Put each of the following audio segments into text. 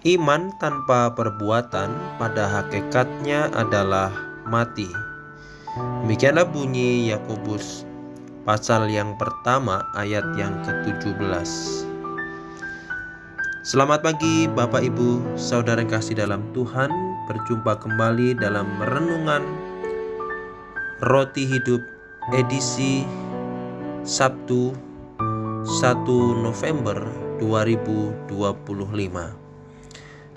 Iman tanpa perbuatan pada hakikatnya adalah mati. Demikianlah bunyi Yakobus pasal yang pertama ayat yang ke-17. Selamat pagi Bapak Ibu, saudara yang kasih dalam Tuhan. Berjumpa kembali dalam renungan Roti Hidup edisi Sabtu 1 November 2025.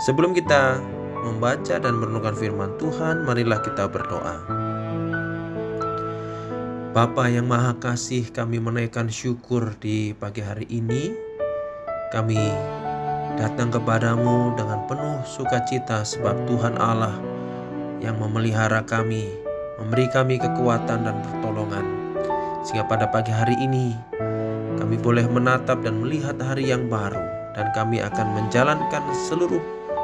Sebelum kita membaca dan merenungkan firman Tuhan, marilah kita berdoa. Bapa yang Maha Kasih, kami menaikkan syukur di pagi hari ini. Kami datang kepadamu dengan penuh sukacita sebab Tuhan Allah yang memelihara kami, memberi kami kekuatan dan pertolongan. Sehingga pada pagi hari ini kami boleh menatap dan melihat hari yang baru, dan kami akan menjalankan seluruh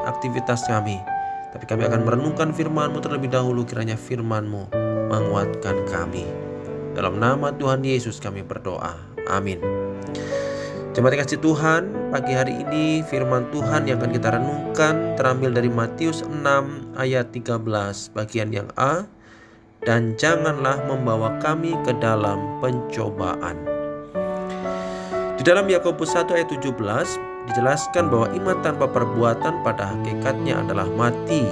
aktivitas kami. Tapi kami akan merenungkan firman-Mu terlebih dahulu, kiranya firman-Mu menguatkan kami. Dalam nama Tuhan Yesus kami berdoa. Amin. Jemaat yang kasih Tuhan, pagi hari ini firman Tuhan yang akan kita renungkan terambil dari Matius 6 ayat 13 bagian yang A. Dan janganlah membawa kami ke dalam pencobaan. Di dalam Yakobus 1 ayat 17 dijelaskan bahwa iman tanpa perbuatan pada hakikatnya adalah mati.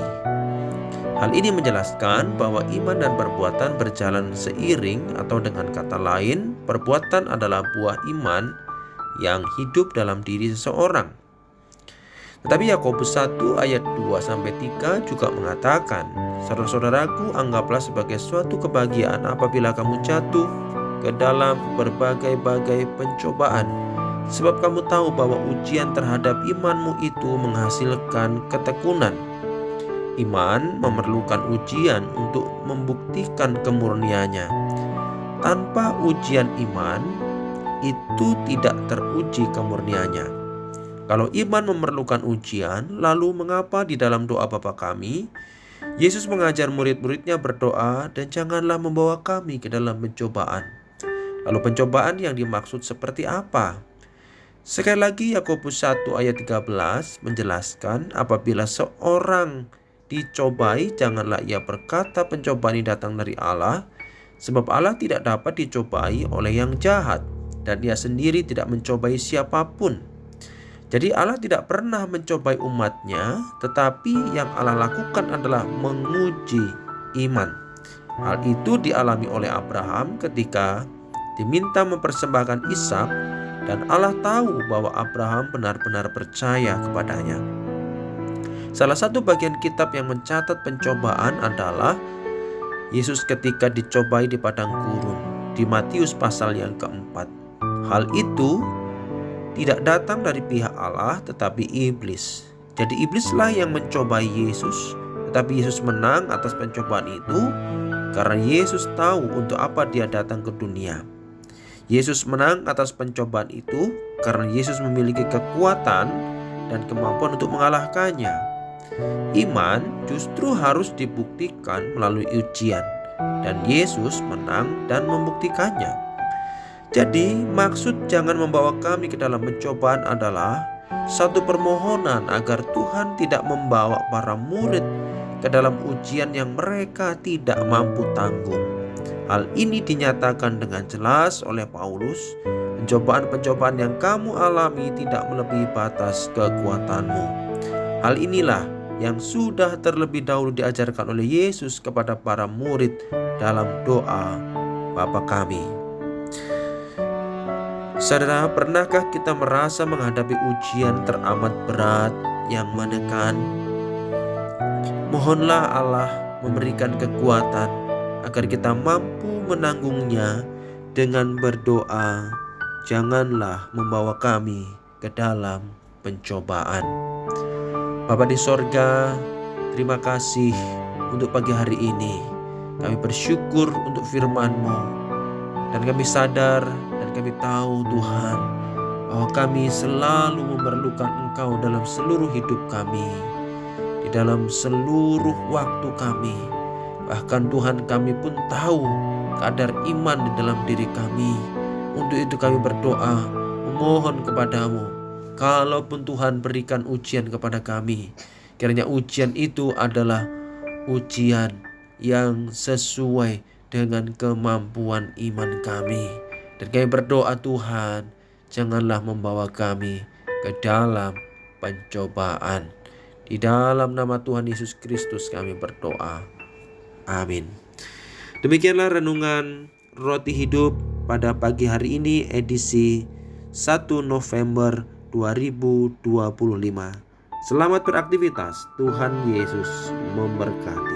Hal ini menjelaskan bahwa iman dan perbuatan berjalan seiring, atau dengan kata lain, perbuatan adalah buah iman yang hidup dalam diri seseorang. Tetapi Yakobus 1 ayat 2-3 juga mengatakan, saudara-saudaraku, anggaplah sebagai suatu kebahagiaan apabila kamu jatuh ke dalam berbagai-bagai pencobaan, sebab kamu tahu bahwa ujian terhadap imanmu itu menghasilkan ketekunan. Iman memerlukan ujian untuk membuktikan kemurniannya. Tanpa ujian iman, itu tidak teruji kemurniannya. Kalau iman memerlukan ujian, lalu mengapa di dalam doa Bapa kami, Yesus mengajar murid-muridnya berdoa, dan janganlah membawa kami ke dalam pencobaan. Lalu pencobaan yang dimaksud seperti apa? Sekali lagi Yakobus 1 ayat 13 menjelaskan, apabila seorang dicobai, janganlah ia berkata pencobaan ini datang dari Allah, sebab Allah tidak dapat dicobai oleh yang jahat, dan Dia sendiri tidak mencobai siapapun. Jadi Allah tidak pernah mencobai umatnya, tetapi yang Allah lakukan adalah menguji iman. Hal itu dialami oleh Abraham ketika diminta mempersembahkan Ishak, dan Allah tahu bahwa Abraham benar-benar percaya kepadanya. Salah satu bagian kitab yang mencatat pencobaan adalah Yesus ketika dicobai di padang gurun, di Matius pasal yang keempat. Hal itu tidak datang dari pihak Allah, tetapi iblis. Jadi iblislah yang mencobai Yesus, tetapi Yesus menang atas pencobaan itu karena Yesus tahu untuk apa Dia datang ke dunia. Yesus menang atas pencobaan itu karena Yesus memiliki kekuatan dan kemampuan untuk mengalahkannya. Iman justru harus dibuktikan melalui ujian, dan Yesus menang dan membuktikannya. Jadi maksud jangan membawa kami ke dalam pencobaan adalah satu permohonan agar Tuhan tidak membawa para murid ke dalam ujian yang mereka tidak mampu tanggung. Hal ini dinyatakan dengan jelas oleh Paulus, pencobaan-pencobaan yang kamu alami tidak melebihi batas kekuatanmu. Hal inilah yang sudah terlebih dahulu diajarkan oleh Yesus kepada para murid dalam doa Bapa kami. Saudara, pernahkah kita merasa menghadapi ujian teramat berat yang menekan? Mohonlah Allah memberikan kekuatan agar kita mampu menanggungnya dengan berdoa, janganlah membawa kami ke dalam pencobaan. Bapa di sorga, terima kasih untuk pagi hari ini. Kami bersyukur untuk firman-Mu, dan kami sadar dan kami tahu Tuhan bahwa kami selalu memerlukan Engkau dalam seluruh hidup kami, di dalam seluruh waktu kami. Bahkan Tuhan, kami pun tahu kadar iman di dalam diri kami. Untuk itu kami berdoa, memohon kepadamu, Kalaupun Tuhan berikan ujian kepada kami, kiranya ujian itu adalah ujian yang sesuai dengan kemampuan iman kami. Dan kami berdoa, Tuhan, janganlah membawa kami ke dalam pencobaan. Di dalam nama Tuhan Yesus Kristus kami berdoa. Amin. Demikianlah renungan Roti Hidup pada pagi hari ini, edisi 1 November 2025. Selamat beraktivitas. Tuhan Yesus memberkati.